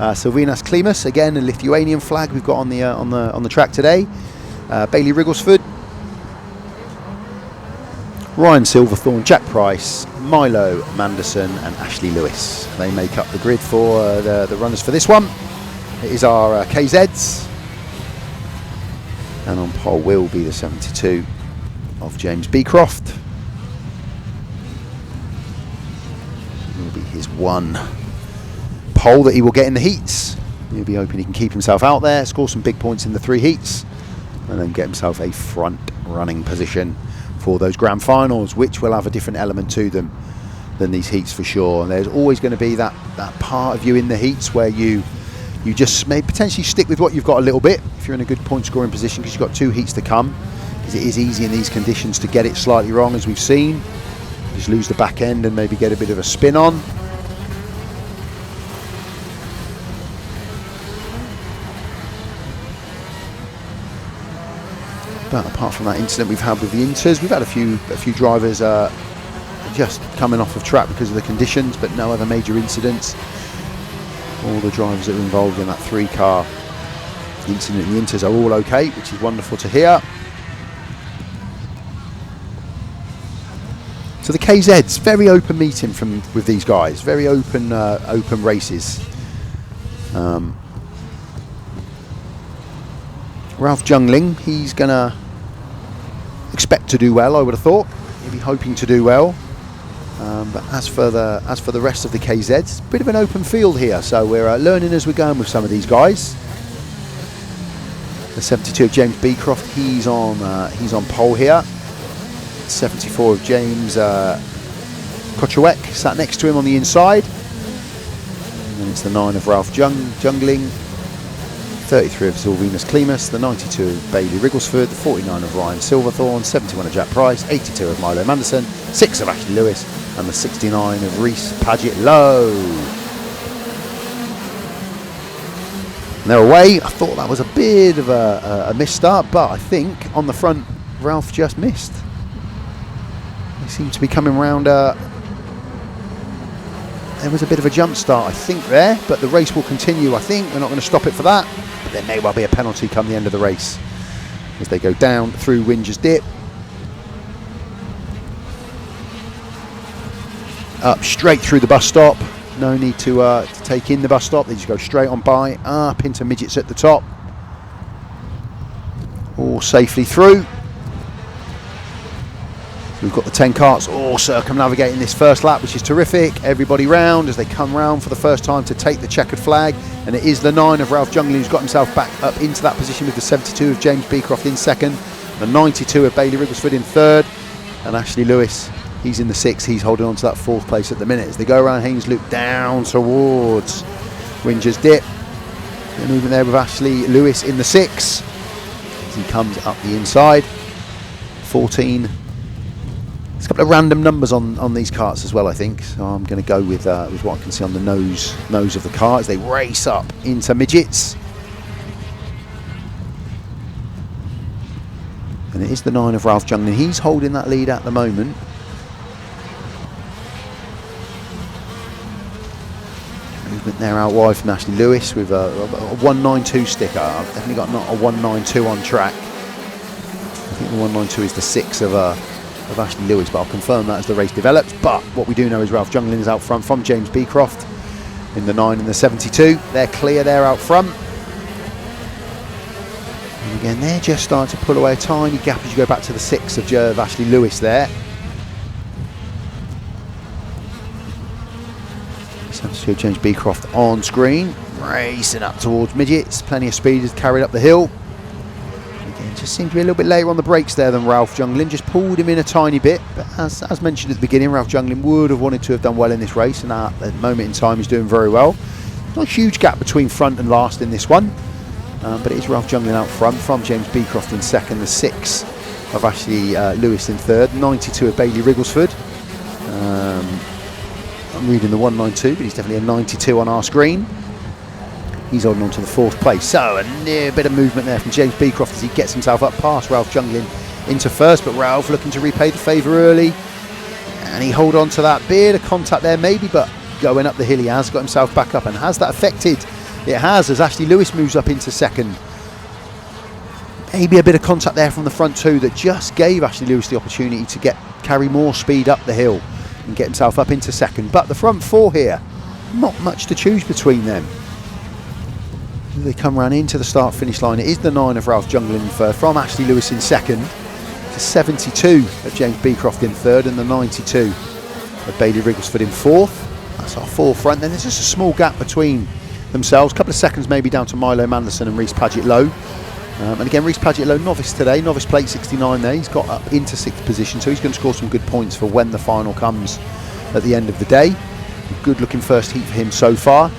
Silvinas Klimas, again a Lithuanian flag we've got on the track today. Bailey Wrigglesford, Ryan Silverthorne, Jack Price, Milo Manderson and Ashley Lewis. They make up the grid for the runners for this one. It is our KZs, and on pole will be the 72 of James Beecroft. It will be his one pole that he will get in the heats. He'll be hoping he can keep himself out there, score some big points in the 3 heats, and then get himself a front running position for those grand finals, which will have a different element to them than these heats for sure. And there's always going to be that part of you in the heats where you just may potentially stick with what you've got a little bit if you're in a good point scoring position, because you've got 2 heats to come, because it is easy in these conditions to get it slightly wrong, as we've seen. Just lose the back end and maybe get a bit of a spin on. But apart from that incident we've had with the Inters, we've had a few drivers just coming off of track because of the conditions, but no other major incidents. All the drivers that were involved in that 3-car incident in the Inters are all okay, which is wonderful to hear. So the KZs, very open meeting with these guys, very open races. Ralph Jungling, he's gonna expect to do well, I would have thought. He'll be hoping to do well. But as for the rest of the KZs, a bit of an open field here, so we're learning as we're going with some of these guys. The 72 of James Beecroft, he's on pole here. 74 of James Kochowek sat next to him on the inside. And then it's the 9 of Ralph Jungling. 33 of Silvinas Klimas, the 92 of Bailey Wrigglesford, the 49 of Ryan Silverthorne, 71 of Jack Price, 82 of Milo Manderson, 6 of Ashley Lewis, and the 69 of Reese Paget Lowe. And they're away. I thought that was a bit of a missed start, but I think on the front, Ralph just missed. They seem to be coming round. There was a bit of a jump start, I think, there, but the race will continue, I think. We're not going to stop it for that. But there may well be a penalty come the end of the race as they go down through Winger's Dip. Up straight through the bus stop. No need to take in the bus stop. They just go straight on by, up into Midgets at the top. All safely through. We've got the 10 carts all circumnavigating this first lap, which is terrific. Everybody round as they come round for the first time to take the checkered flag. And it is the 9 of Ralph Jungling who's got himself back up into that position with the 72 of James Beecroft in second. The 92 of Bailey Wrigglesford in third. And Ashley Lewis, he's in the 6th. He's holding on to that 4th place at the minute as they go around Haynes Loop down towards Winger's Dip. They're moving there with Ashley Lewis in the 6th as he comes up the inside. 14. There's a couple of random numbers on these carts as well, I think. So I'm going to go with what I can see on the nose of the car as they race up into Midgets. And it is the 9 of Ralph Jungling. He's holding that lead at the moment. Movement there out wide from Ashley Lewis with a 192 sticker. I've definitely got not a 192 on track. I think the 192 is the 6 of Ashley Lewis, but I'll confirm that as the race develops. But what we do know is Ralph Jungling is out front from James Beecroft in the 9 and the 72. They're clear, they're out front. And again, they're just starting to pull away a tiny gap as you go back to the 6 of Ashley Lewis there. 72 James Beecroft on screen, racing up towards Midgets. Plenty of speed is carried up the hill. Again, just seemed to be a little bit later on the brakes there than Ralph Jungling. Just pulled him in a tiny bit. But as mentioned at the beginning, Ralph Jungling would have wanted to have done well in this race, and at the moment in time he's doing very well. Not a huge gap between front and last in this one, but it is Ralph Jungling out front from James Beecroft in second, the 6 of Ashley Lewis in third, 92 of Bailey Wrigglesford. I'm reading the 192, but he's definitely a 92 on our screen. He's holding on to the 4th place. So a near bit of movement there from James Beecroft as he gets himself up past Ralph Jungling into first, but Ralph looking to repay the favour early. And he hold on to that bit of contact there maybe, but going up the hill he has got himself back up. And has that affected It has, as Ashley Lewis moves up into second. Maybe a bit of contact there from the front two that just gave Ashley Lewis the opportunity to carry more speed up the hill and get himself up into second. But the front four here, not much to choose between them. They come round into the start-finish line. It is the 9 of Ralph Junglin in third, from Ashley Lewis in second, to 72 of James Beecroft in third, and the 92 of Bailey Wrigglesford in fourth. That's our four front. Then there's just a small gap between themselves, a couple of seconds maybe down to Milo Manderson and Reece Paget-Lowe. And again, Reece Paget-Lowe, novice today, novice plate 69 there. He's got up into sixth position, so he's going to score some good points for when the final comes at the end of the day. A good looking first heat for him so far.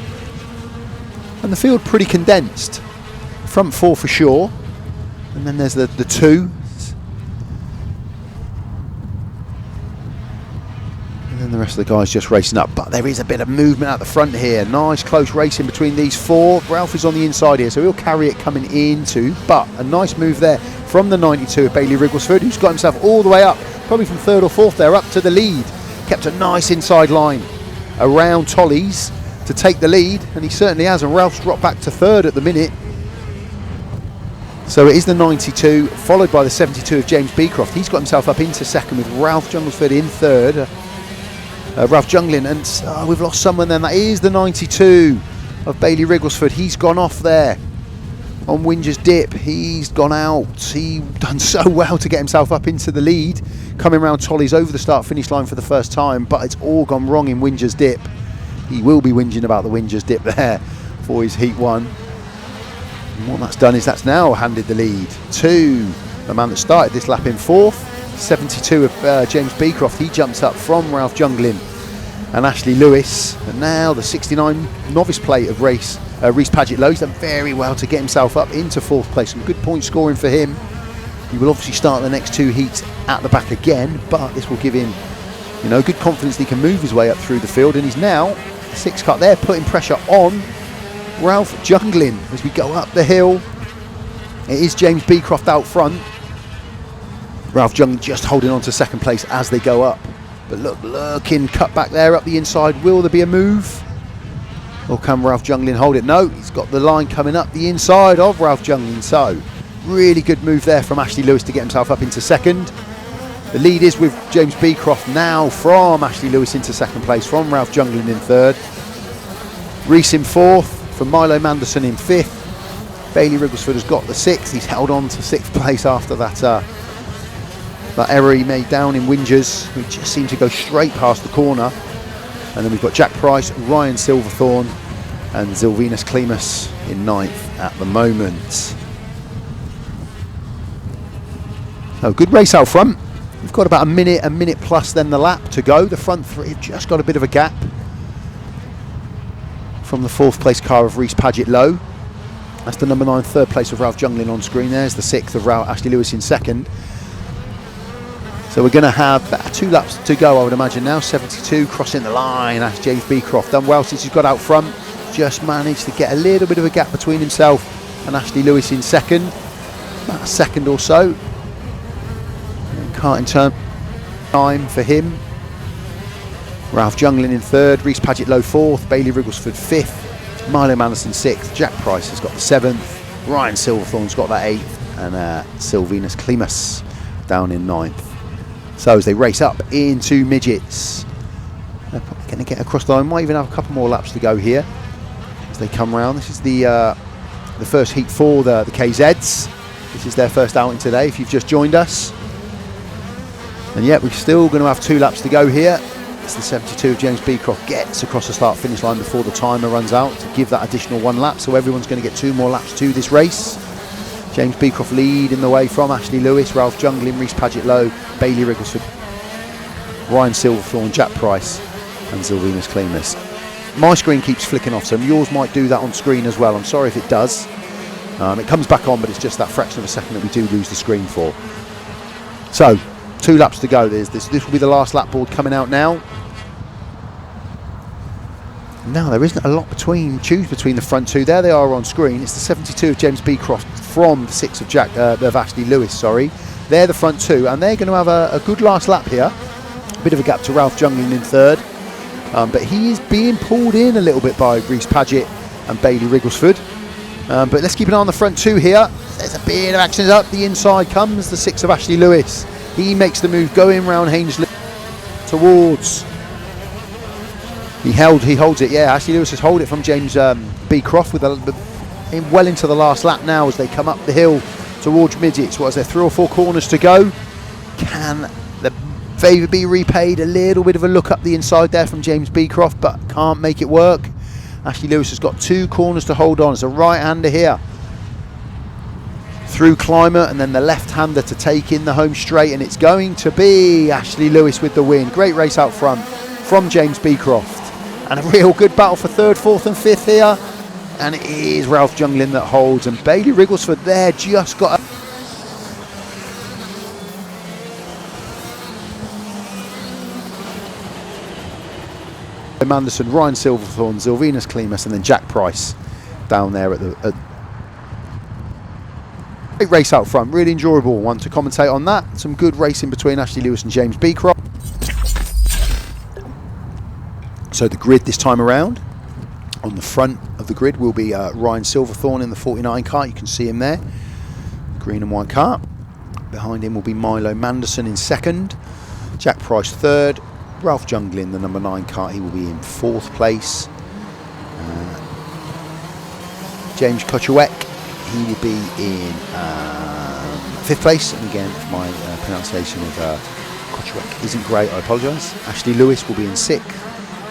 And the field pretty condensed. Front four for sure. And then there's the two. And then the rest of the guys just racing up. But there is a bit of movement at the front here. Nice close racing between these four. Ralph is on the inside here, so he'll carry it coming into. But a nice move there from the 92 of Bailey Wrigglesford, who's got himself all the way up, probably from third or fourth there, up to the lead. Kept a nice inside line around Tollies to take the lead, and he certainly has, and Ralph's dropped back to third at the minute. So it is the 92, followed by the 72 of James Beecroft. He's got himself up into second with Ralph Junglin in third. Ralph Junglin, and we've lost someone then. That is the 92 of Bailey Wrigglesford. He's gone off there on Winger's dip. He's gone out. He done so well to get himself up into the lead, coming round Tollies over the start-finish line for the first time, but it's all gone wrong in Winger's dip. He will be whinging about the Winger's dip there for his heat one. And what that's done is that's now handed the lead to the man that started this lap in fourth, 72 of James Beecroft. He jumps up from Ralph Junglin and Ashley Lewis. And now the 69 novice plate of Reece Paget-Lowe. He's done very well to get himself up into fourth place. Some good point scoring for him. He will obviously start the next two heats at the back again, but this will give him, you know, good confidence that he can move his way up through the field. And he's now six cut there, putting pressure on Ralph Junglin as we go up the hill. It is James Beecroft out front. Ralph Junglin just holding on to second place as they go up. But looking cut back there up the inside. Will there be a move? Or can Ralph Junglin hold it? No, he's got the line coming up the inside of Ralph Junglin. So really good move there from Ashley Lewis to get himself up into second. The lead is with James Beecroft now from Ashley Lewis into second place, from Ralph Junglin in third. Reece in fourth, from Milo Manderson in fifth. Bailey Wrigglesford has got the sixth. He's held on to sixth place after that error he made down in Wingers. We just seemed to go straight past the corner. And then we've got Jack Price, Ryan Silverthorne and Zilvinus Klimas in ninth at the moment. Oh, good race out front. We've got about a minute plus then the lap to go. The front three have just got a bit of a gap from the fourth place car of Reece Paget-Lowe. That's the number 9 third place of Ralph Junglin on screen. There's the 6th of Ashley Lewis in second. So we're going to have about 2 laps to go, I would imagine now. 72 crossing the line. That's James Beecroft. Done well since he's got out front. Just managed to get a little bit of a gap between himself and Ashley Lewis in second. About a second or so. Kart in turn time for him. Ralph Junglin in third, Reece Paget-Lowe fourth, Bailey Wrigglesford fifth, Milo Manderson sixth, Jack Price has got the 7th, Ryan Silverthorne's got that 8th, and Zilvinus Klimas down in 9th. So as they race up into midgets, they're probably going to get across the line. Might even have a couple more laps to go here as they come round. This is the first heat for the KZs. This is their first outing today if you've just joined us. And yet we're still going to have 2 laps to go here. It's the 72 of James Beecroft gets across the start finish line before the timer runs out to give that additional 1 lap. So everyone's going to get 2 more laps to this race. James Beecroft leading the way from Ashley Lewis, Ralph Junglin, Reece Paget-Lowe, Bailey Wrigglesford, Ryan Silverthorne, Jack Price and Zilvinus Klimas. My screen keeps flicking off, so yours might do that on screen as well. I'm sorry if it does. It comes back on, but it's just that fraction of a second that we do lose the screen for. So 2 laps to go. This will be the last lap board coming out now. Now there isn't a lot between the front 2. There they are on screen. It's the 72 of James Beecroft from the 6 of Ashley Lewis. Sorry, they're the front 2, and they're going to have a good last lap here. A bit of a gap to Ralph Junglin in third, but he is being pulled in a little bit by Reece Paget and Bailey Wrigglesford. But let's keep an eye on the front two here. There's a bit of action up the inside. Comes the 6 of Ashley Lewis. He makes the move going round Haynes towards. He holds it. Yeah, Ashley Lewis has hold it from James Beecroft with well into the last lap now as they come up the hill towards midgets. What is there? 3 or 4 corners to go. Can the favour be repaid? A little bit of a look up the inside there from James Beecroft, but can't make it work. Ashley Lewis has got 2 corners to hold on. It's a right-hander here through Climber, and then the left-hander to take in the home straight, and it's going to be Ashley Lewis with the win. Great race out front from James Beecroft, and a real good battle for 3rd, 4th and 5th here, and it is Ralph Junglin that holds, and Bailey Wrigglesford there just got a Manderson, Ryan Silverthorne, Sylvanus Klimas, and then Jack Price down there at the great race out front. Really enjoyable one to commentate on that. Some good racing between Ashley Lewis and James Beecroft. So the grid this time around, on the front of the grid will be Ryan Silverthorne in the 49 kart. You can see him there, green and white kart. Behind him will be Milo Manderson in 2nd, Jack Price 3rd, Ralph Junglin, the number 9 kart, he will be in 4th place. James Kotchawek, he will be in 5th place. And again, if my pronunciation of Kotchawek isn't great, I apologise. Ashley Lewis will be in 6th.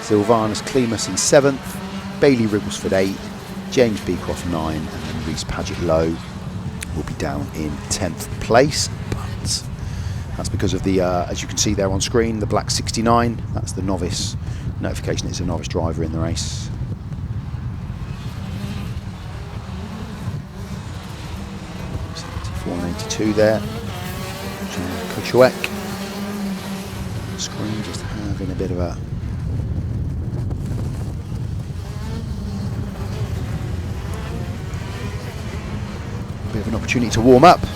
Sylvanus Klimas in 7th. Bailey Wrigglesford 8th. James Beecroft 9. And then Reese Paget-Lowe will be down in 10th place. But that's because of the, as you can see there on screen, the black 69. That's the novice notification. It's a novice driver in the race. And 82 there. Kotchawek. Screen just having a bit of a an opportunity to warm up. So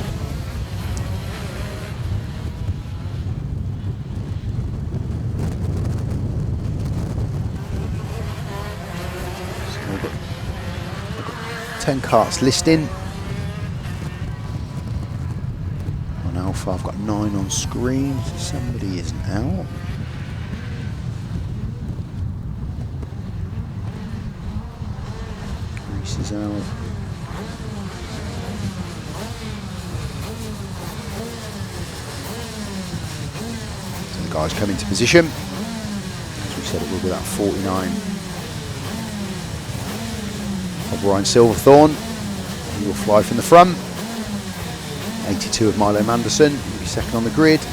we've got 10 karts listing. On Alpha I've got 9 on screen, so somebody isn't out. Reese is out. Guys come into position. As we said, it will be that 49 of Ryan Silverthorne. He will fly from the front. 82 of Milo Manderson. He'll be 2nd on the grid. I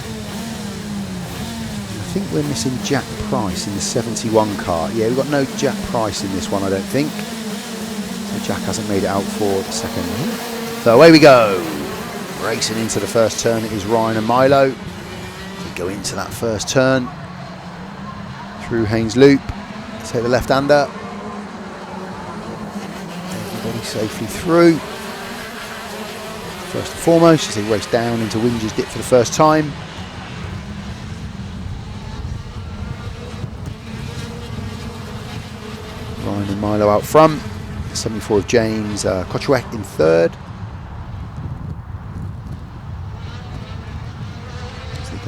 think we're missing Jack Price in the 71 kart. Yeah, we've got no Jack Price in this one, I don't think. So Jack hasn't made it out for the 2nd. So away we go. Racing into the first turn, it is Ryan and Milo. Go into that first turn through Haynes Loop, take the left-hander, everybody safely through. First and foremost, as they race down into Winge's Dip for the first time. Ryan and Milo out front, 74 of James Kotchawek in 3rd.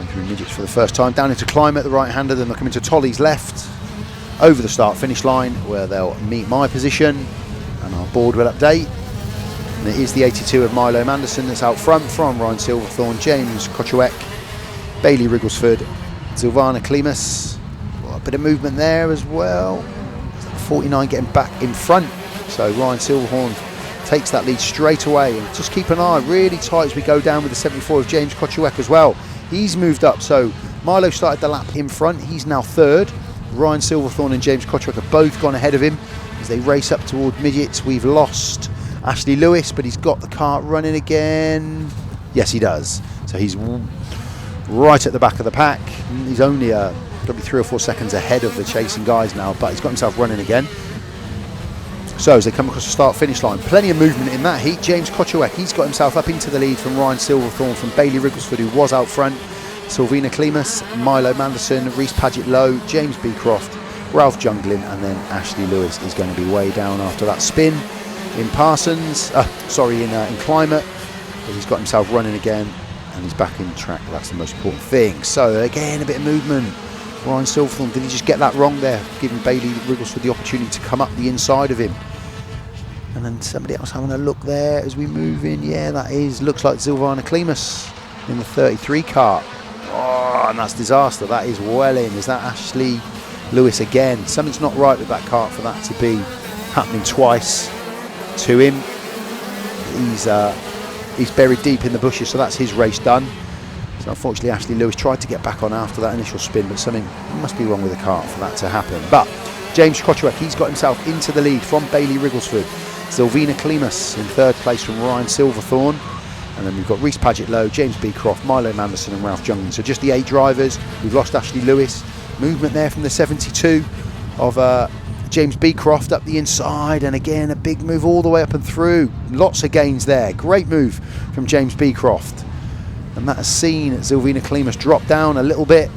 Through midgets for the first time, down into Climb at the right-hander, then they'll come into Tolly's left, over the start-finish line, where they'll meet my position, and our board will update. And it is the 82 of Milo Manderson that's out front from Ryan Silverthorne, James Kotchawek, Bailey Wrigglesford, Sylvana Klimas. Well, a bit of movement there as well. 49 getting back in front, so Ryan Silverthorne takes that lead straight away. And just keep an eye really tight as we go down with the 74 of James Kotchawek as well. He's moved up, so Milo started the lap in front. He's now 3rd. Ryan Silverthorne and James Kotchawek have both gone ahead of him as they race up toward midgets. We've lost Ashley Lewis, but he's got the kart running again. Yes, he does. So he's right at the back of the pack. He's only probably 3 or 4 seconds ahead of the chasing guys now, but he's got himself running again. So as they come across the start-finish line, plenty of movement in that heat. James Kotchawek, he's got himself up into the lead from Ryan Silverthorne, from Bailey Wrigglesford, who was out front, Sylvina Klimas, Milo Manderson, Reese Paget-Lowe, James Beecroft, Ralph Junglin, and then Ashley Lewis is going to be way down after that spin in Parsons, in Climate. But he's got himself running again, and he's back in track. That's the most important thing. So again, a bit of movement. Ryan Silverthorne, did he just get that wrong there, giving Bailey Wrigglesford the opportunity to come up the inside of him? And then somebody else having a look there as we move in. Yeah, that looks like Silvana Klimas in the 33 kart. Oh, and that's disaster. That is well in. Is that Ashley Lewis again? Something's not right with that kart for that to be happening twice to him. He's buried deep in the bushes, so that's his race done. So unfortunately Ashley Lewis tried to get back on after that initial spin, but something must be wrong with the kart for that to happen. But James Kotchewek, he's got himself into the lead from Bailey Wrigglesford. Sylvina Klimas in third place from Ryan Silverthorne. And then we've got Reece Paget-Lowe, James Beecroft, Milo Manderson and Ralph Junglin. So just the 8 drivers. We've lost Ashley Lewis. Movement there from the 72 of James Beecroft up the inside. And again, a big move all the way up and through. Lots of gains there. Great move from James Beecroft. And that has seen Sylvina Klimas drop down a little bit.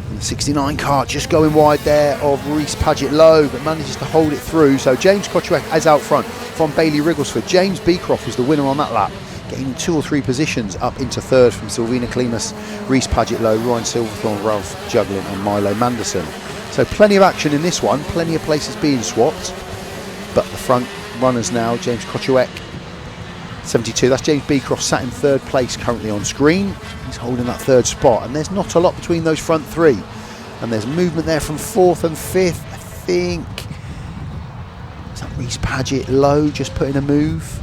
And the 69 kart just going wide there of Reece Paget-Lowe, but manages to hold it through. So James Kotchewek is out front from Bailey Wrigglesford. James Beecroft was the winner on that lap, getting 2 or 3 positions up into third from Sylvina Klimas, Reece Paget-Lowe, Ryan Silverthorne, Ralph Junglin and Milo Manderson. So plenty of action in this one, plenty of places being swapped. But the front runners now, James Kotchewek, 72, that's James Beecroft, sat in third place currently on screen. He's holding that third spot, and there's not a lot between those front 3. And there's movement there from 4th and 5th, I think. Is that Reece Paget-Lowe just putting a move?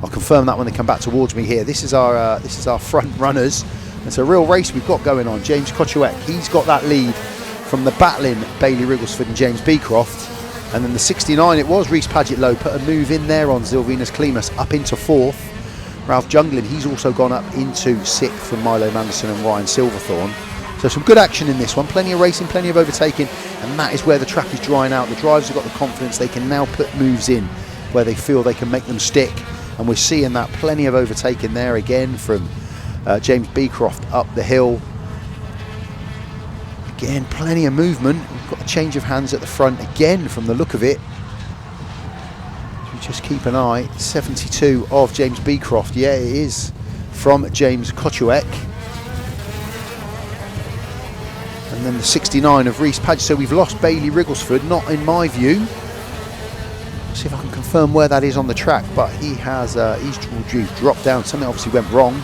I'll confirm that when they come back towards me here. This is our front runners. It's a real race we've got going on. James Kotchewek, he's got that lead from the battling Bailey Wrigglesford and James Beecroft. And then the 69, it was Reece Paget-Lowe, put a move in there on Sylvina Klimas up into 4th. Ralph Junglin, he's also gone up into 6th from Milo Manderson and Ryan Silverthorne. So some good action in this one, plenty of racing, plenty of overtaking, and that is where the track is drying out. The drivers have got the confidence, they can now put moves in where they feel they can make them stick. And we're seeing that, plenty of overtaking there again from James Beecroft up the hill. Again, plenty of movement. We've got a change of hands at the front again from the look of it. So just keep an eye. 72 of James Beecroft. Yeah, it is from James Kotchewek. And then the 69 of Reece Paget. So we've lost Bailey Wrigglesford, not in my view. Let's see if I can confirm where that is on the track, but he has he's dropped down. Something obviously went wrong.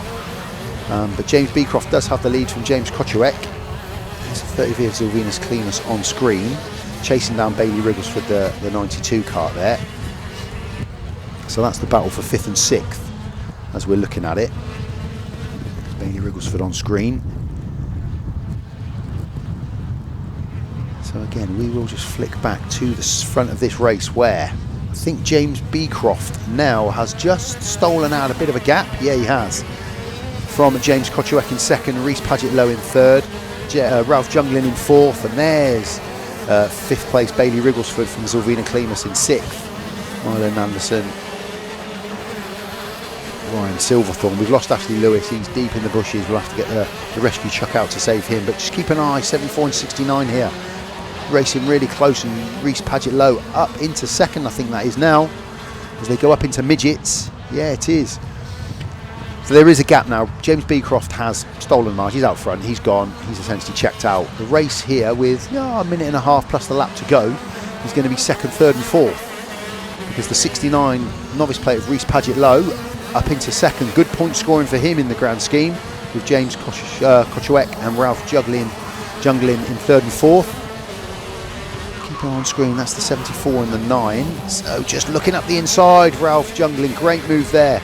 But James Beecroft does have the lead from James Kotchewek. There's 30 of Sylvina Klimas on screen, chasing down Bailey Wrigglesford, the 92 kart there. So that's the battle for 5th and 6th as we're looking at it. Bailey Wrigglesford on screen. So again, we will just flick back to the front of this race where I think James Beecroft now has just stolen out a bit of a gap. Yeah, he has. From James Kotchewek in 2nd, Reece Paget-Lowe in 3rd. Ralph Junglin in 4th, and there's 5th place Bailey Wrigglesford from Sylvina Klimas in 6th. Milo Manderson, Ryan Silverthorne. We've lost Ashley Lewis, he's deep in the bushes. We'll have to get the rescue truck out to save him, but just keep an eye. 74 and 69 here, racing really close, and Reece Paget-Lowe up into 2nd, I think that is now, as they go up into midgets. Yeah, it is. So there is a gap now. James Beecroft has stolen Marge. He's out front. He's gone. He's essentially checked out. The race here with a minute and a half plus the lap to go is going to be 2nd, 3rd and 4th, because the 69 novice plate of Reece Paget-Lowe up into 2nd. Good point scoring for him in the grand scheme, with James Kotchewek and Ralph Junglin in 3rd and 4th. Keep on screen. That's the 74 and the 9. So just looking up the inside, Ralph Junglin. Great move there.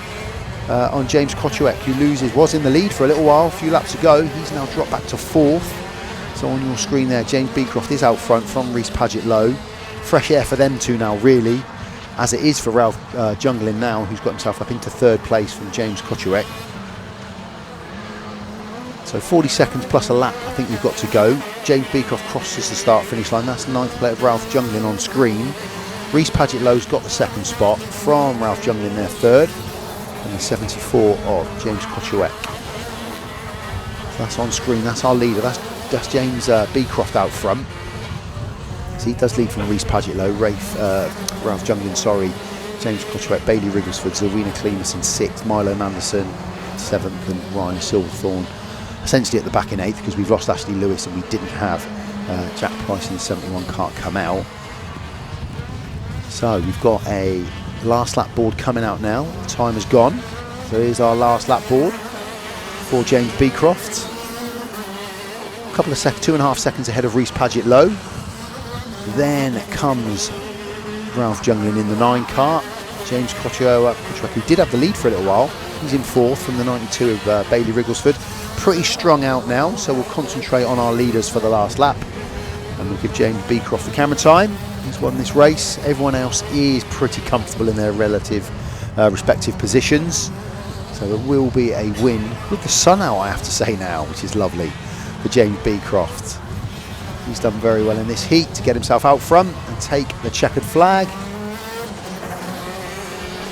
On James Kotchewek, who was in the lead for a little while, a few laps ago. He's now dropped back to 4th. So on your screen there, James Beecroft is out front from Reece Paget-Lowe. Fresh air for them two now, really, as it is for Ralph Junglin now, who's got himself up into 3rd place from James Kotchewek. So 40 seconds plus a lap, I think we've got to go. James Beecroft crosses the start-finish line. That's the 9th plate of Ralph Junglin on screen. Reece Paget-Lowe's got the 2nd spot from Ralph Junglin, their 3rd. And the 74 of James Kotchewek. So that's on screen, that's our leader. That's That's James Beecroft out front. So he does lead from Reece Paget-Low, Ralph Junglin, sorry, James Cotterett, Bailey Rigglesford, Zilvina Klimas in 6th, Milo Manderson 7th, and Ryan Silverthorne essentially at the back in 8th, because we've lost Ashley Lewis and we didn't have Jack Price in the 71 kart come out. So we've got a last lap board coming out now. The time has gone. So here's our last lap board for James Beecroft. A couple of 2.5 seconds ahead of Reece Paget-Low. Then comes Ralph Junglin in the 9 kart. James Cotterett, who did have the lead for a little while. He's in 4th from the 92 of Bailey Rigglesford. Pretty strung out now, so we'll concentrate on our leaders for the last lap. And we'll give James Beecroft the camera time. He's won this race. Everyone else is pretty comfortable in their relative respective positions. So there will be a win with the sun out, I have to say now, which is lovely for James Beecroft. He's done very well in this heat to get himself out front and take the checkered flag.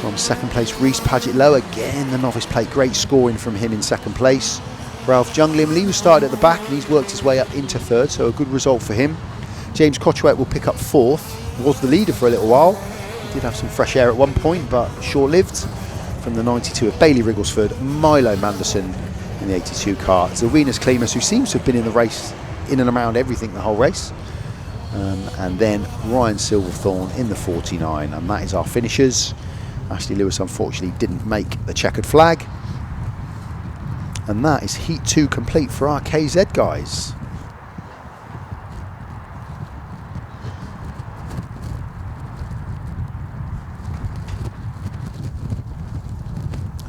From 2nd place, Reece Paget-Low, again the novice plate, great scoring from him in 2nd place. Ralph Junglin, Lee was started at the back and he's worked his way up into 3rd, so a good result for him. James Cotterett will pick up 4th, was the leader for a little while. He did have some fresh air at one point, but short-lived. From the 92 of Bailey Rigglesford, Milo Manderson in the 82 kart. Zilvina Klimas, who seems to have been in the race, in and around everything the whole race. And then Ryan Silverthorne in the 49, and that is our finishers. Ashley Lewis unfortunately didn't make the checkered flag. And that is Heat 2 complete for our KZ guys.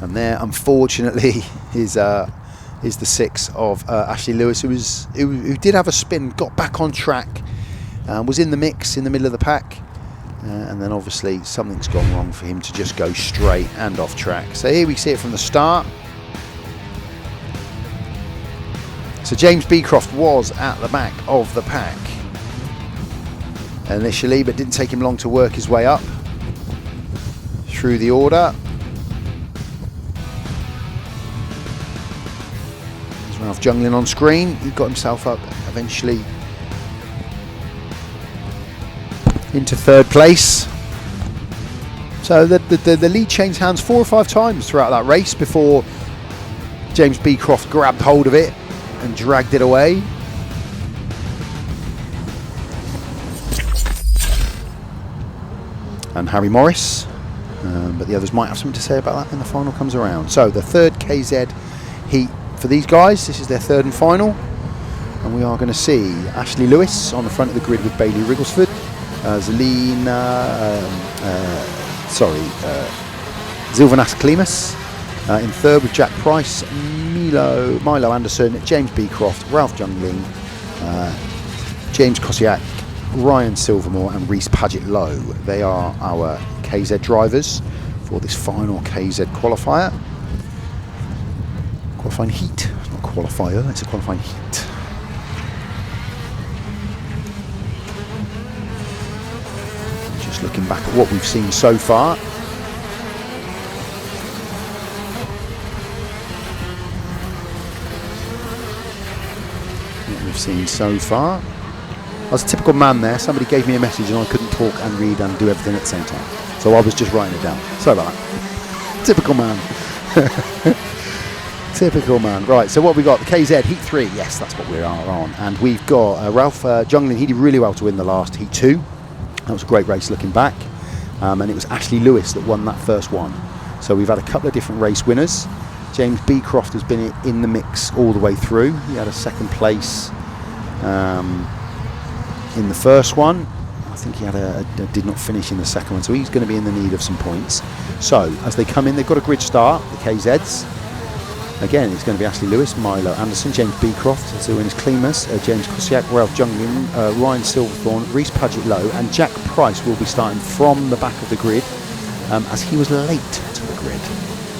And there, unfortunately, is the 6 of Ashley Lewis, who did have a spin, got back on track, was in the mix in the middle of the pack, and then obviously something's gone wrong for him to just go straight and off track. So here we see it from the start. So James Beecroft was at the back of the pack initially, but didn't take him long to work his way up through the order. There's Ralph Junglin on screen. He got himself up eventually into 3rd place. So the lead changed hands 4 or 5 times throughout that race before James Beecroft grabbed hold of it and dragged it away. And Harry Morris, but the others might have something to say about that when the final comes around. So the 3rd KZ heat for these guys. This is their 3rd and final, and we are going to see Ashley Lewis on the front of the grid with Bailey Rigglesford, Zilvanas Klimas in 3rd with Jack Price, Milo Anderson, James Beecroft, Ralph Junglin, James Kosiak, Ryan Silvermore and Reece Paget-Low. They are our KZ drivers for this final KZ qualifier. Qualifying heat, not qualifier, it's a qualifying heat. Just looking back at what we've seen so far. Seen so far. I was a typical man there. Somebody gave me a message and I couldn't talk and read and do everything at the same time, so I was just writing it down. Sorry about that. Typical man. Typical man. Right, so what have we got? The KZ Heat 3. Yes, that's what we are on. And we've got Ralph Junglin. He did really well to win the last Heat 2. That was a great race looking back. And it was Ashley Lewis that won that first one. So we've had a couple of different race winners. James Beecroft has been in the mix all the way through. He had a 2nd place in the first one. I think he had did not finish in the 2nd one, so he's going to be in the need of some points. So as they come in, they've got a grid start, the KZs. Again, it's going to be Ashley Lewis, Milo Anderson, James Beecroft, Zilvanas Klimas, James Kosiak, Ralph Junglin, Ryan Silverthorne, Reece Paget-Low, and Jack Price will be starting from the back of the grid as he was late to the grid.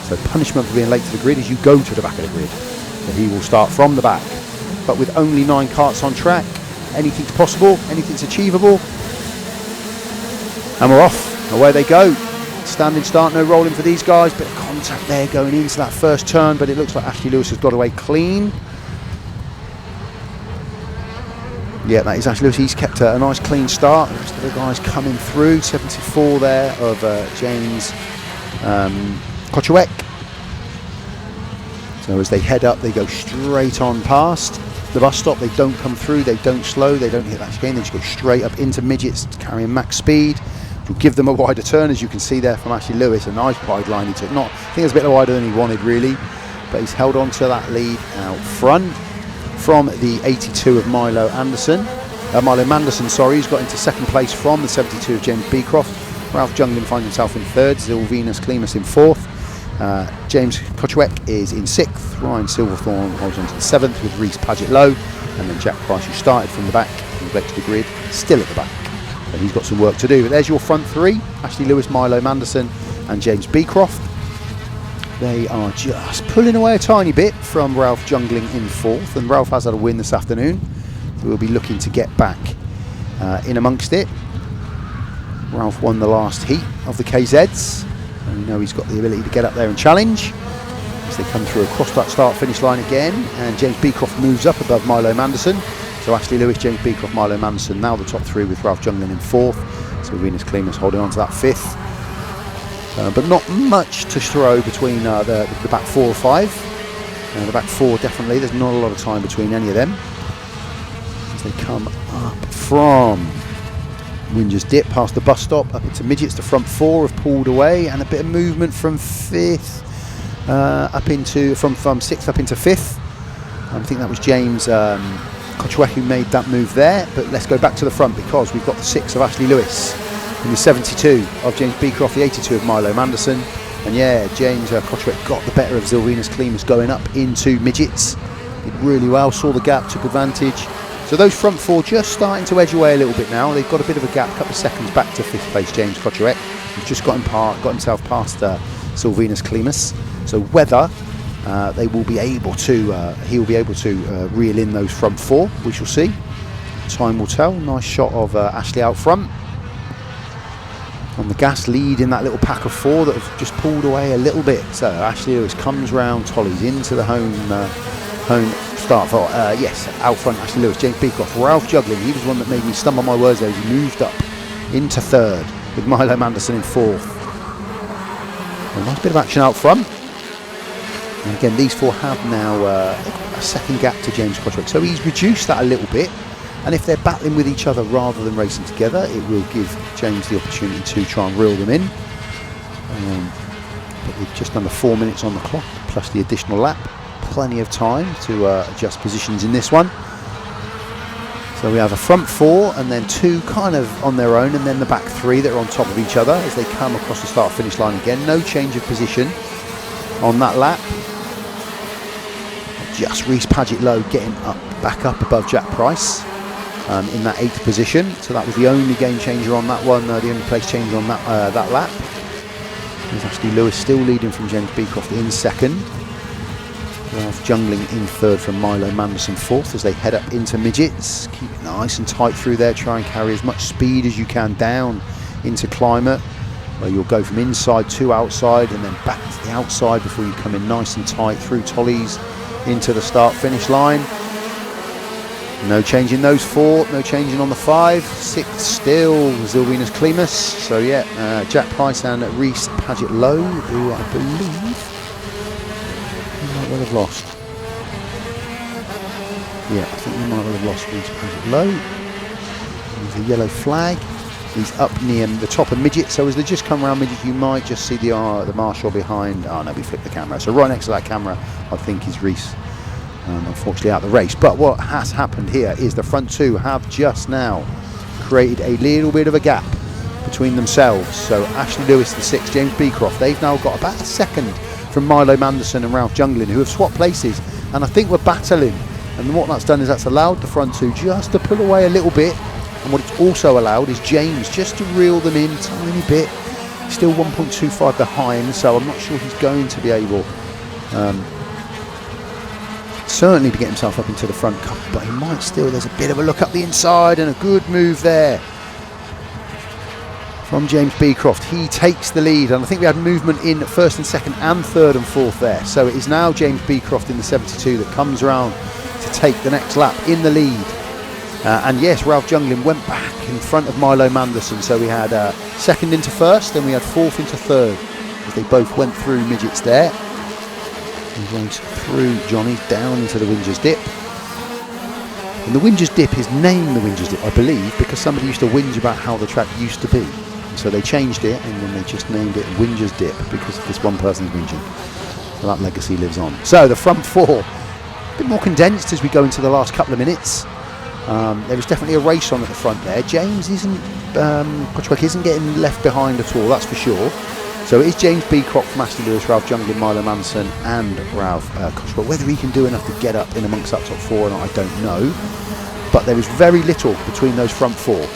So punishment for being late to the grid is you go to the back of the grid. So he will start from the back. But with only 9 karts on track, anything's possible, anything's achievable. And we're off. Away they go. Standing start, no rolling for these guys. Bit of contact there going into that first turn, but it looks like Ashley Lewis has got away clean. Yeah, that is Ashley Lewis. He's kept a nice clean start. The rest of the guys coming through. 74 there of James Kochowek. So as they head up, they go straight on past the bus stop. They don't come through, they don't slow, they don't hit that chicane. They just go straight up into midgets, carrying max speed. Will give them a wider turn, as you can see there from Ashley Lewis. A nice wide line he took. I think it was a bit wider than he wanted, really. But he's held on to that lead out front. From the 82 of Milo Manderson, sorry, he's got into second place from the 72 of James Beecroft. Ralph Junglin finds himself in third, Zilvinus Klimas in fourth. James Kochowek is in sixth. Ryan Silverthorne holds on to the seventh with Reese Paget Lowe. And then Jack Price, who started from the back and went to the grid, still at the back. So he's got some work to do. But there's your front three: Ashley Lewis, Milo Manderson and James Beecroft. They are just pulling away a tiny bit from Ralph Jungling in fourth, and Ralph has had a win this afternoon, so we'll be looking to get back in amongst it. Ralph won the last heat of the KZs, and we know he's got the ability to get up there and challenge. As they come through across that start-finish line again, and James Beecroft moves up above Milo Manderson. So Ashley Lewis, James Beecroft, Milo Manderson, now the top three with Ralph Jungling in fourth. So Venus Klimas holding on to that fifth. But not much to throw between the back 4 or 5. The back 4 definitely, there's not a lot of time between any of them. As they come up from Winger's Dip past the bus stop up into midgets, the front 4 have pulled away, and a bit of movement from 5th from 6th up into 5th. I think that was James Kochowek who made that move there, but let's go back to the front because we've got the 6 of Ashley Lewis. In the 72 of James Beecroft, the 82 of Milo Manderson, and yeah, James Kochowek got the better of Zilvinus Klimas going up into midgets. Did really well, saw the gap, took advantage. So those front 4 just starting to edge away a little bit now. They've got a bit of a gap, a couple of seconds back to 5th place James Kochowek, who's just got himself past Zilvinus Klimas. So whether they will be able to, he will be able to reel in those front 4, we shall see. Time will tell. Nice shot of Ashley out front. On the gas, lead in that little pack of 4 that have just pulled away a little bit. So Ashley Lewis comes round, Tolly's into the home start for, yes, out front Ashley Lewis, James Beecroft, Ralph Jungling. He was one that made me stumble my words there. He moved up into third with Milo Manderson in fourth. A nice bit of action out front. And again, these 4 have now a second gap to James Kochowek. So he's reduced that a little bit. And if they're battling with each other rather than racing together, it will give James the opportunity to try and reel them in. But with just under 4 minutes on the clock, plus the additional lap, plenty of time to adjust positions in this one. So we have a front 4 and then 2 kind of on their own, and then the back 3 that are on top of each other as they come across the start-finish line again. No change of position on that lap. Just Reese Paget Lowe getting back up above Jack Price. In that 8th position, so that was the only game changer on that one, the only place changer on that lap. There's Ashley Lewis still leading from James Beecroft in second. Ralph Jungling in third from Milo Manderson fourth as they head up into midgets. Keep it nice and tight through there, try and carry as much speed as you can down into climate, where you'll go from inside to outside and then back to the outside before you come in nice and tight through Tollies into the start-finish line. No changing those 4, no changing on the 5. 6 still Zilvinus Klimas. So yeah, Jack Price and Reese Paget Lowe, who I believe we might well have lost. Yeah, I think we might well have lost Reese Paget Lowe. There's a yellow flag. He's up near the top of midget, so as they just come around midget, you might just see the marshal behind. Oh no, we flipped the camera. So right next to that camera, I think is Reese. Unfortunately out of the race. But what has happened here is the front 2 have just now created a little bit of a gap between themselves. So Ashley Lewis the 6, James Beecroft, they've now got about a second from Milo Manderson and Ralph Jungling, who have swapped places, and I think we're battling. And what that's done is that's allowed the front 2 just to pull away a little bit, and what it's also allowed is James just to reel them in a tiny bit. Still 1.25 behind, so I'm not sure he's going to be able certainly to get himself up into the front couple, but he might still. There's a bit of a look up the inside and a good move there from James Beecroft. He takes the lead, and I think we had movement in first and second and third and fourth there. So it is now James Beecroft in the 72 that comes around to take the next lap in the lead. And yes, Ralph Jungling went back in front of Milo Manderson. So we had second into first, then we had fourth into third, as they both went through midgets there. He raced through Johnny down into the Winger's Dip. And the Winger's Dip is named the Winger's Dip, I believe, because somebody used to whinge about how the track used to be. So they changed it, and then they just named it Winger's Dip because of this one person's whinging. So that legacy lives on. So the front four, a bit more condensed as we go into the last couple of minutes. There is definitely a race on at the front there. James isn't, Kotchwek isn't getting left behind at all, that's for sure. So it is James Beecroft from Ashley Lewis, Ralph Jungling, Milo Manderson and Ralph Kotchwek. Whether he can do enough to get up in amongst that top four or not, I don't know. But there is very little between those front four.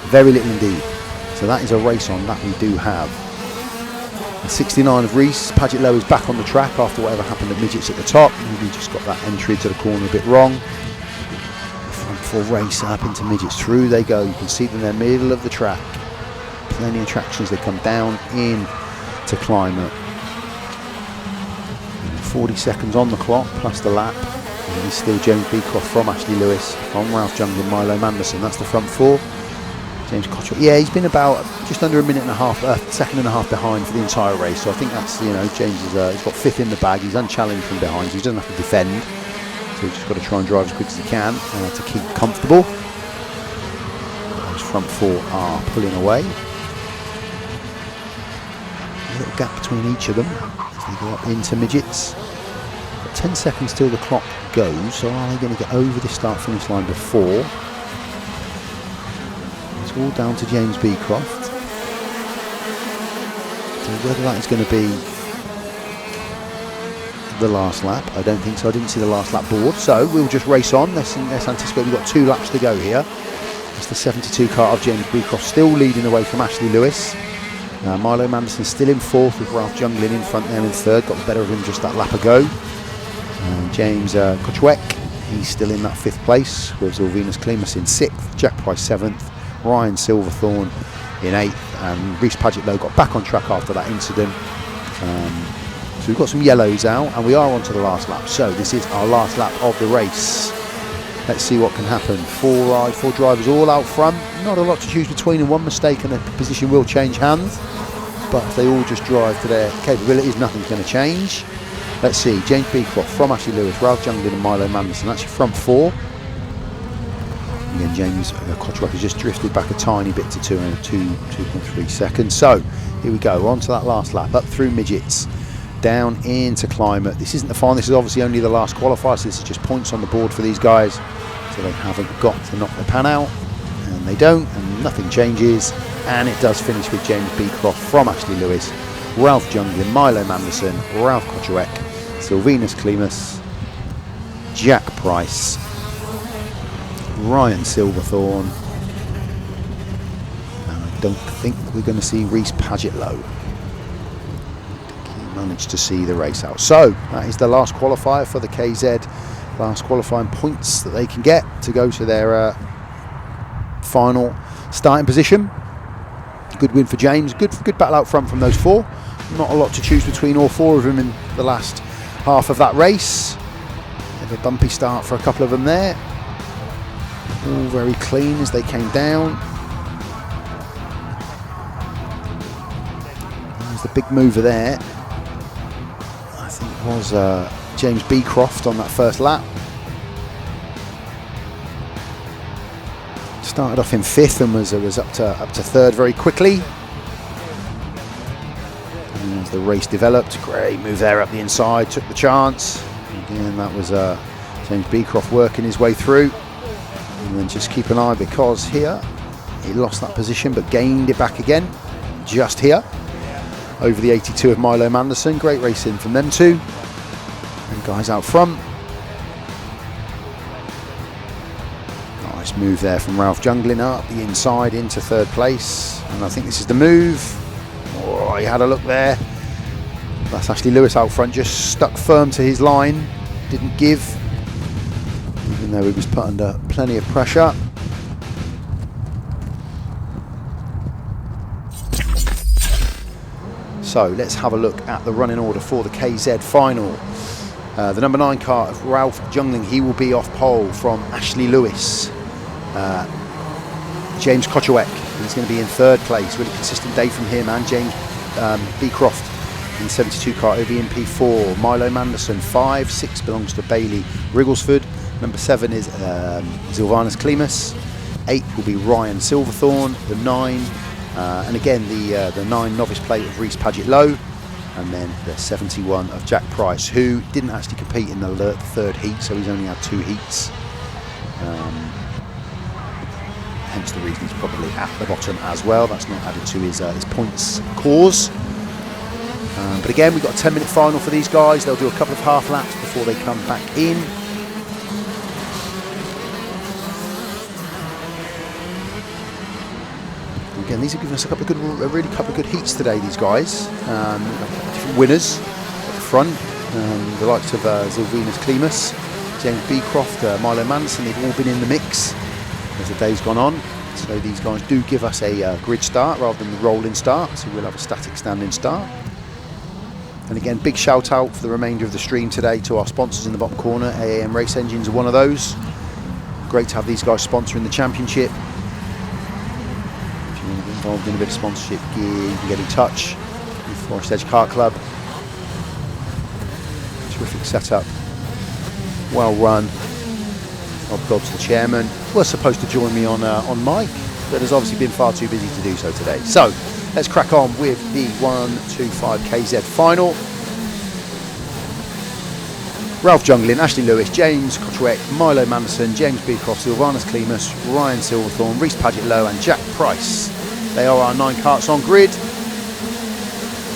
Very little indeed. So that is a race on that we do have. The 69 of Reese, Paget Lowe is back on the track after whatever happened at midgets at the top. Maybe just got that entry to the corner a bit wrong. Front four race up into midgets. Through they go. You can see them in the middle of the track. Plenty of traction as they come down in to Climate. 40 seconds on the clock plus the lap. And he's still James Beecroft from Ashley Lewis, from Ralph Jungling, Milo Manderson. That's the front four. James Kotchwek, yeah, he's been about just under a minute and a half, second and a half behind for the entire race. So I think that's, you know, James is he's got fifth in the bag. He's unchallenged from behind, so he doesn't have to defend. So he's just got to try and drive as quick as he can to keep comfortable. Those front four are pulling away. A little gap between each of them as they go up into midgets. Got 10 seconds till the clock goes. So are they going to get over the start-finish line before? All down to James Beecroft. So whether that is going to be the last lap, I don't think so. I didn't see the last lap board, so we'll just race on. Let's anticipate we've got 2 laps to go here. It's the 72 kart of James Beecroft still leading away from Ashley Lewis. Milo Manderson still in fourth with Ralph Jungling in front there in third. Got the better of him just that lap ago. James Kotchwek, he's still in that 5th place with Sylvanus Klimas in 6th, Jack Price 7th. Ryan Silverthorne in 8th, and Reese Paget Lowe got back on track after that incident. So we've got some yellows out, and we are on to the last lap. So this is our last lap of the race. Let's see what can happen. 4 drivers all out front. Not a lot to choose between, and one mistake and the position will change hands. But if they all just drive to their capabilities, nothing's going to change. Let's see. James Beecroft from Ashley Lewis, Ralph Jungling and Milo Manderson. That's your front 4. Again, James Kotchwek has just drifted back a tiny bit to 2.3 seconds. So here we go, on to that last lap, up through midgets, down into Climate. This isn't the final, this is obviously only the last qualifier, so this is just points on the board for these guys. So they haven't got to knock the pan out, and they don't, and nothing changes. And it does finish with James Beecroft from Ashley Lewis, Ralph Jungling, Milo Manderson, Ralph Kotchwek, Sylvanus Klimas, Jack Price, Ryan Silverthorne, and I don't think we're going to see Reese Paget Lowe. He managed to see the race out. So that is the last qualifier for the KZ, last qualifying points that they can get to go to their final starting position. Good win for James, good battle out front from those 4. Not a lot to choose between all 4 of them in the last half of that race. Bit of a bumpy start for a couple of them there. All very clean as they came down. There's the big mover there. I think it was James Beecroft on that first lap. Started off in 5th and was up to 3rd very quickly. And as the race developed, great move there up the inside, took the chance. Again, that was James Beecroft working his way through. And then just keep an eye, because here he lost that position but gained it back again just here over the 82 of Milo Manderson. Great racing from them 2. And guys out front, nice move there from Ralph Jungling up the inside into 3rd place, and I think this is the move. Oh, he had a look there. That's Ashley Lewis out front, just stuck firm to his line, didn't give, even though he was put under plenty of pressure. So let's have a look at the running order for the KZ final. The number 9 car of Ralph Jungling, he will be off pole from Ashley Lewis. James Kotchawek, he's going to be in 3rd place. Really consistent day from him, and James Beecroft in 72 kart over in P4. Milo Manderson 5, 6 belongs to Bailey Wrigglesford. Number 7 is Zilvanus Klimas. 8 will be Ryan Silverthorne. The 9, and again the 9 novice plate of Reese Paget-Lowe, and then the 71 of Jack Price, who didn't actually compete in the 3rd heat, so he's only had 2 heats. Hence the reason he's probably at the bottom as well. That's not added to his points cause. But again, we've got a 10-minute final for these guys. They'll do a couple of half laps before they come back in. Again, these have given us a couple of good heats today, these guys. Different winners at the front. The likes of Zilvanus Klimas, James Beecroft, Milo Manderson, they've all been in the mix as the day's gone on. So these guys do give us a grid start rather than the rolling start, so we'll have a static standing start. And again, big shout out for the remainder of the stream today to our sponsors in the bottom corner. AAM Race Engines are one of those. Great to have these guys sponsoring the championship. If you want to be involved in a bit of sponsorship gear, you can get in touch with Forest Edge Kart Club. Terrific setup, well run. Rob Dobbs, the chairman, was supposed to join me on mic, but has obviously been far too busy to do so today. So let's crack on with the 125 KZ final. Ralph Junglin, Ashley Lewis, James Kotchawek, Milo Manderson, James Beecroft, Zilvanus Klimas, Ryan Silverthorne, Reese Paget-Lowe and Jack Price. They are our 9 karts on grid.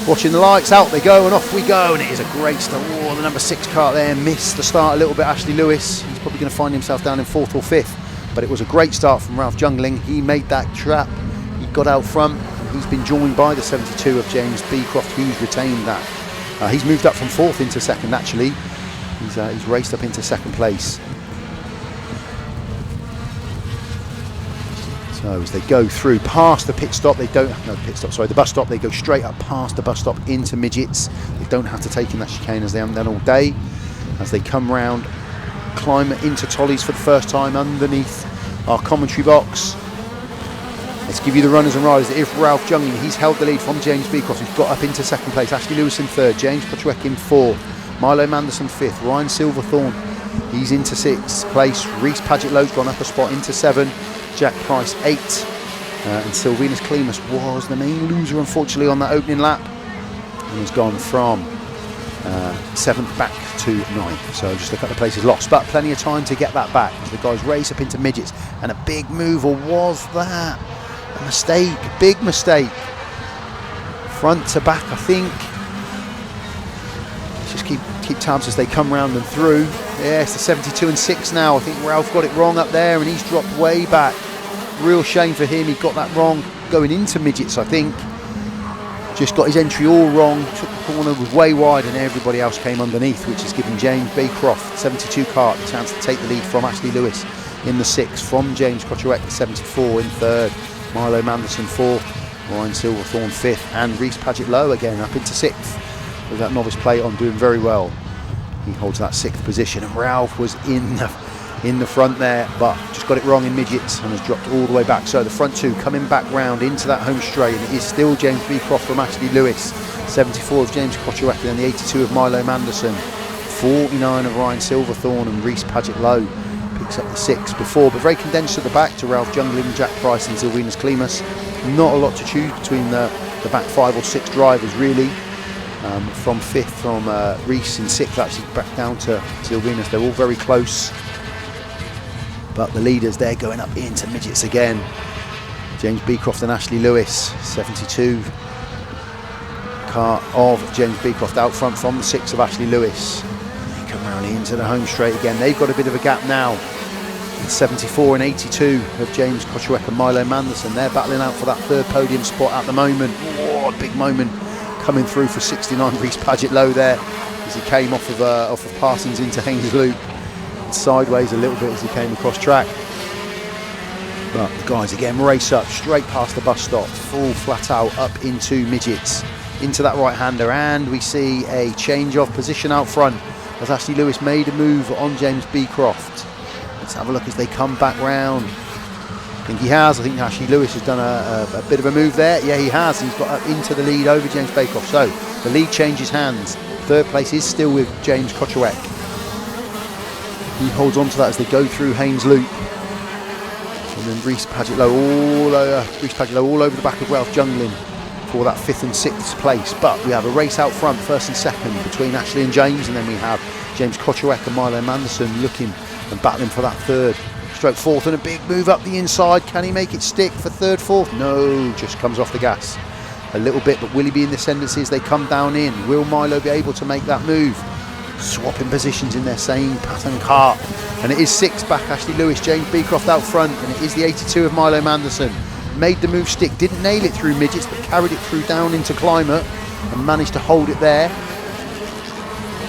Watching the lights, out they go and off we go, and it is a great start. Oh, the number 6 kart there missed the start a little bit, Ashley Lewis. He's probably going to find himself down in 4th or 5th, but it was a great start from Ralph Jungling. He made that trap, he got out front. He's been joined by the 72 of James Beecroft, who's retained that. He's moved up from 4th into 2nd actually. He's raced up into 2nd place. So as they go through past the pit stop, the bus stop, they go straight up past the bus stop into midgets. They don't have to take in that chicane as they haven't done all day. As they come round, climb into Tollies for the first time underneath our commentary box. Let's give you the runners and riders. If Ralph Jungling, he's held the lead from James Beecroft, who's got up into 2nd place. Ashley Lewis in 3rd, James Kotchawek in 4th, Milo Manderson 5th, Ryan Silverthorne, he's into 6th place. Reese Paget-Lowe's gone up a spot into 7, Jack Price 8, and Zilvanus Klimas was the main loser unfortunately on that opening lap, and has gone from 7th back to 9th. So just a couple of places lost, but plenty of time to get that back as the guys race up into midgets. And a big move, or was that a mistake? Big mistake. Front to back, I think. Let's just keep tabs as they come round and through. Yeah, it's the 72 and 6 now. I think Ralph got it wrong up there and he's dropped way back. Real shame for him, he got that wrong going into midgets, I think. Just got his entry all wrong, took the corner, was way wide, and everybody else came underneath, which has given James Beecroft, 72 kart, the chance to take the lead from Ashley Lewis in the 6th, from James Kotchawek, the 74 in 3rd, Milo Manderson 4th, Ryan Silverthorne 5th, and Reese Paget-Lowe again up into 6th with that novice plate on, doing very well. He holds that 6th position, and Ralph was in the front there, but just got it wrong in midgets and has dropped all the way back. So the front 2 coming back round into that home straight, and it is still James Beecroft from Ashley Lewis, 74 of James Kotchawek, and then the 82 of Milo Manderson, 49 of Ryan Silverthorne, and Reese Paget-Lowe picks up the 6th before, but very condensed at the back to Ralph Jungling, Jack Price and Zilvanus Klimas. Not a lot to choose between the back 5 or 6 drivers really. From 5th, from Reese in 6th, actually back down to Zilvanus. They're all very close, but the leaders, they're going up into midgets again. James Beecroft and Ashley Lewis, 72 car of James Beecroft out front from the 6 of Ashley Lewis. They come round into the home straight again. They've got a bit of a gap now. 74 and 82 of James Kotchawek and Milo Manderson. They're battling out for that 3rd podium spot at the moment. Oh, a big moment coming through for 69 Reese Paget-Lowe there as he came off of Parsons into Haynes Loop, and sideways a little bit as he came across track. But the guys again race up straight past the bus stop, full flat out up into midgets, into that right-hander, and we see a change of position out front as Ashley Lewis made a move on James Beecroft. Let's have a look as they come back round. think he has. I think Ashley Lewis has done a bit of a move there. Yeah, he has. He's got up into the lead over James Baycroft. So the lead changes hands. Third place is still with James Kochowek. He holds on to that as they go through Haynes Loop. And then Reece Paget-Low all over the back of Ralph Junglin for that 5th and 6th place. But we have a race out front, 1st and 2nd, between Ashley and James, and then we have James Kochowek and Milo Manderson looking and battling for that 3rd stroke 4th, and a big move up the inside. Can he make it stick for 3rd, 4th? No, just comes off the gas a little bit, but will he be in the ascendancy as they come down in? Will Milo be able to make that move? Swapping positions in their same pattern kart, and it is 6th back Ashley Lewis, James Beecroft out front, and it is the 82 of Milo Manderson. Made the move stick, didn't nail it through midgets, but carried it through down into climate and managed to hold it there.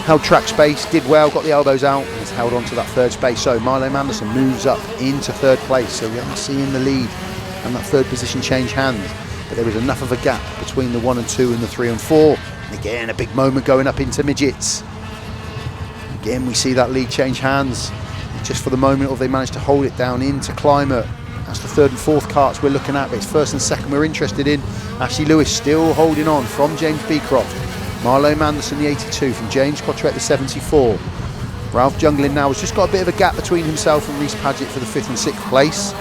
Held track space, did well, got the elbows out, and has held on to that 3rd space. So Milo Manderson moves up into 3rd place. So we are seeing the lead and that 3rd position change hands. But there is enough of a gap between the 1 and 2 and the 3 and 4. And again, a big moment going up into midgets. Again, we see that lead change hands. Just for the moment, or they managed to hold it down into climate. That's the 3rd and 4th karts we're looking at, but it's 1st and 2nd we're interested in. Ashley Lewis still holding on from James Beecroft. Milo Manderson, the 82, from James Kochowek, the 74. Ralph Junglin now has just got a bit of a gap between himself and Reece Paget for the 5th and 6th place.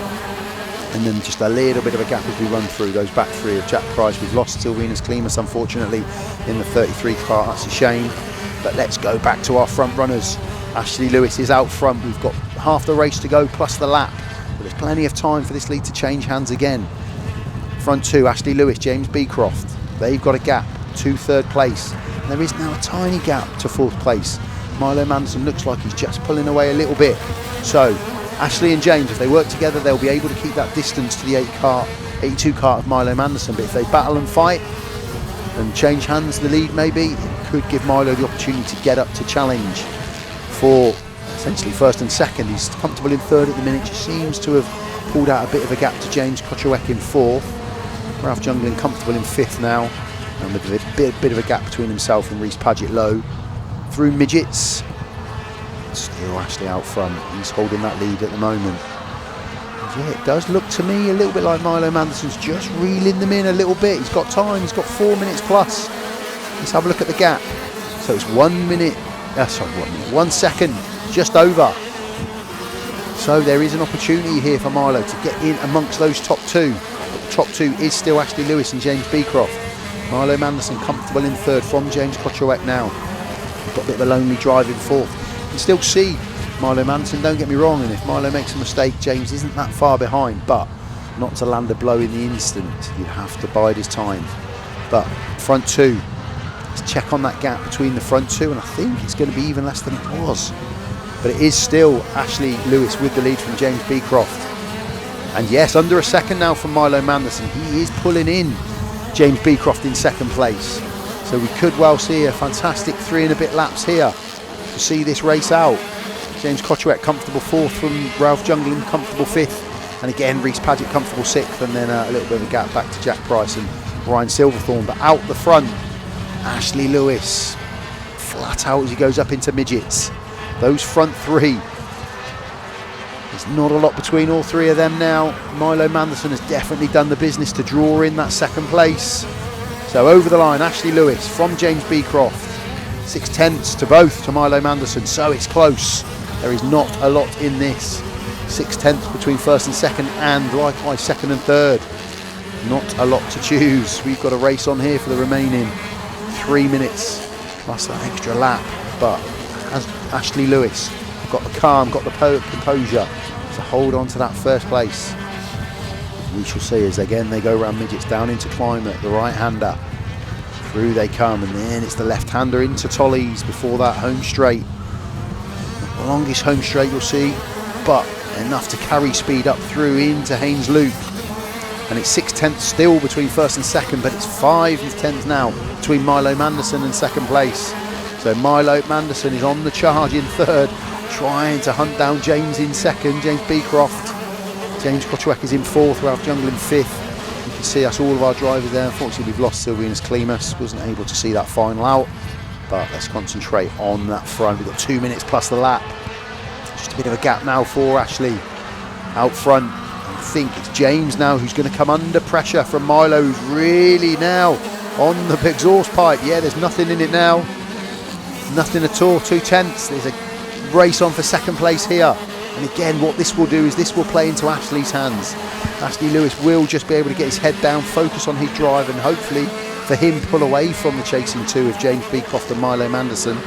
And then just a little bit of a gap as we run through those back 3 of Jack Price. We've lost Sylvinus Klimas, unfortunately, in the 33 car. That's a shame. But let's go back to our front runners. Ashley Lewis is out front. We've got half the race to go plus the lap. But there's plenty of time for this lead to change hands again. Front 2, Ashley Lewis, James Beecroft. They've got a gap to 3rd place. And there is now a tiny gap to 4th place. Milo Manderson looks like he's just pulling away a little bit. So Ashley and James, if they work together, they'll be able to keep that distance to the 82 kart of Milo Manderson. But if they battle and fight and change hands, the lead maybe, it could give Milo the opportunity to get up to challenge for essentially 1st and 2nd. He's comfortable in 3rd at the minute. Just seems to have pulled out a bit of a gap to James Kochowek in 4th. Ralph Junglin comfortable in 5th now, and with a bit of a gap between himself and Reece Paget-Low. Through midgets, still Ashley out front. He's holding that lead at the moment. And yeah, it does look to me a little bit like Milo Manderson's just reeling them in a little bit. He's got time, he's got 4 minutes plus. Let's have a look at the gap. So it's 1 minute, 1 second, just over. So there is an opportunity here for Milo to get in amongst those top 2. But the top 2 is still Ashley Lewis and James Beecroft. Milo Manderson comfortable in 3rd from James Kochowek now. We've got a bit of a lonely drive in 4th. You can still see Milo Manderson, don't get me wrong, and if Milo makes a mistake, James isn't that far behind, but not to land a blow in the instant. You'd have to bide his time. But front 2, let's check on that gap between the front 2, and I think it's going to be even less than it was. But it is still Ashley Lewis with the lead from James Beecroft. And yes, under a second now from Milo Manderson. He is pulling in James Beecroft in 2nd place. So we could well see a fantastic 3 and a bit laps here to see this race out. James Kochowek comfortable 4th from Ralph Junglin, comfortable 5th. And again, Reece Paget comfortable 6th, and then a little bit of a gap back to Jack Price and Ryan Silverthorne. But out the front, Ashley Lewis, flat out as he goes up into midgets. Those front 3, there's not a lot between all 3 of them now. Milo Manderson has definitely done the business to draw in that 2nd place. So over the line, Ashley Lewis from James Beecroft. 6/10 to both to Milo Manderson, so it's close. There is not a lot in this. 6/10 between 1st and 2nd, and likewise 2nd and 3rd. Not a lot to choose. We've got a race on here for the remaining 3 minutes plus that extra lap. But as Ashley Lewis got the calm, got the composure to hold on to that 1st place. We shall see as again they go around midgets down into climate, the right-hander. Through they come, and then it's the left-hander into Tollies before that home straight. Not the longest home straight you'll see, but enough to carry speed up through into Haynes Loop. And it's 6/10 still between 1st and 2nd, but it's 5/10 now between Milo Manderson and 2nd place. So Milo Manderson is on the charge in 3rd, trying to hunt down James in 2nd, James Beecroft. James Kochowek is in 4th, Ralph Junglin 5th. You can see us, all of our drivers there. Unfortunately, we've lost Sylvinus Klimas. Wasn't able to see that final out. But let's concentrate on that front. We've got 2 minutes plus the lap. Just a bit of a gap now for Ashley out front. And think it's James now who's going to come under pressure from Milo, who's really now on the exhaust pipe. Yeah, there's nothing in it now. Nothing at all. 2/10. There's a race on for second place here. And again, what this will do is this will play into Ashley's hands. Ashley Lewis will just be able to get his head down, focus on his drive, and hopefully for him pull away from the chasing two of James Beecroft and Milo Manderson.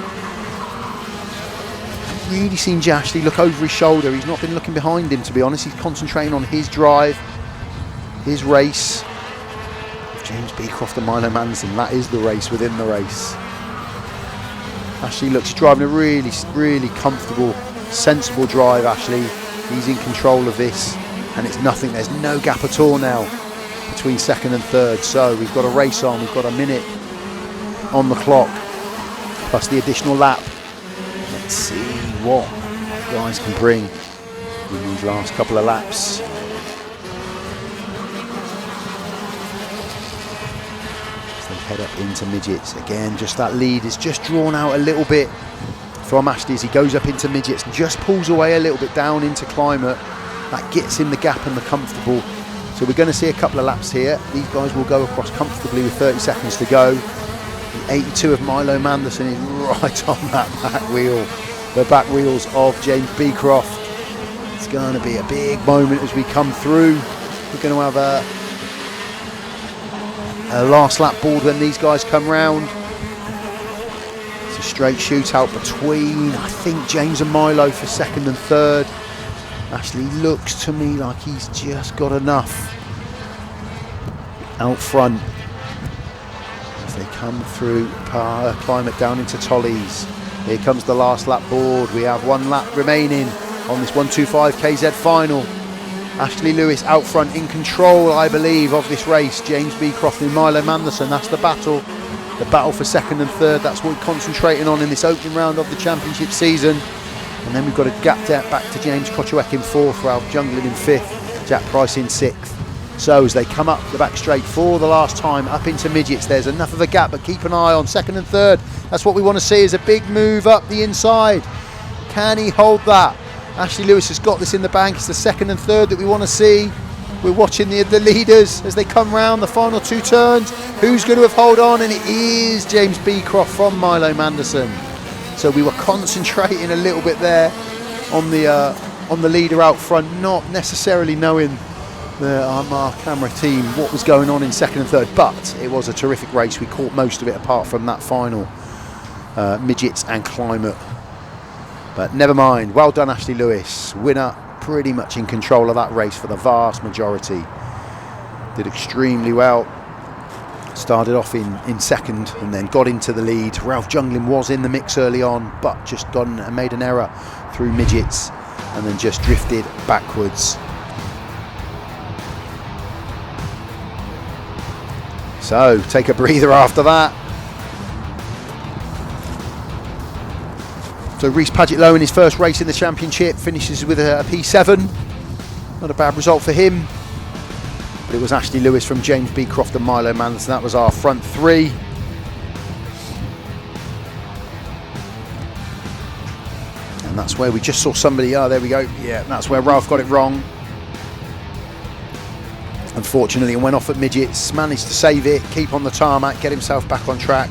I've really seen Ashley look over his shoulder. He's not been looking behind him, to be honest. He's concentrating on his drive, his race. James Beecroft and Milo Manderson, that is the race within the race. Ashley looks, he's driving a really, really comfortable, sensible drive. Ashley, he's in control of this, and it's nothing, there's no gap at all now between second and third. So we've got a race on, we've got a minute on the clock plus the additional lap. Let's see what the guys can bring in these last couple of laps. As they head up into midgets again, just that lead is just drawn out a little bit from Ashley as he goes up into midgets and just pulls away a little bit down into climate. That gets him the gap and the comfortable. So we're going to see a couple of laps here. These guys will go across comfortably with 30 seconds to go. The 82 of Milo Manderson is right on that back wheel. The back wheels of James Beecroft. It's going to be a big moment as we come through. We're going to have a last lap board when these guys come round. It's a straight shootout between, I think, James and Milo for second and third. Ashley looks to me like he's just got enough out front as they come through climate down into Tollies. Here comes the last lap board. We have 1 lap remaining on this 125 KZ final. Ashley Lewis out front in control, I believe, of this race. James Beecroft and Milo Manderson, that's the battle for second and third. That's what we're concentrating on in this opening round of the championship season. And then we've got a gap back to James Kochowek in fourth, Ralph Junglin in fifth, Jack Price in sixth. So as they come up the back straight for the last time up into midgets, there's enough of a gap, but keep an eye on second and third. That's what we want to see, is a big move up the inside. Can he hold that? Ashley Lewis has got this in the bank. It's the second and third that we want to see. We're watching the leaders as they come round the final 2 turns. Who's going to hold on? And it is James Beecroft from Milo Manderson. So we were concentrating a little bit there on the leader out front, not necessarily knowing our camera team what was going on in second and third, but it was a terrific race. We caught most of it apart from that final midgets and climate. But never mind, well done Ashley Lewis, winner, pretty much in control of that race for the vast majority. Did extremely well. Started off in second and then got into the lead. Ralph Junglin was in the mix early on, but just gone and made an error through midgets and then just drifted backwards. So take a breather after that. So Reece Paget-Lowe in his first race in the championship finishes with a P7. Not a bad result for him. But it was Ashley Lewis from James Beecroft and Milo Manderson. That was our front 3. And that's where we just saw somebody, there we go. Yeah, that's where Ralph got it wrong. Unfortunately, and went off at midgets, managed to save it, keep on the tarmac, get himself back on track.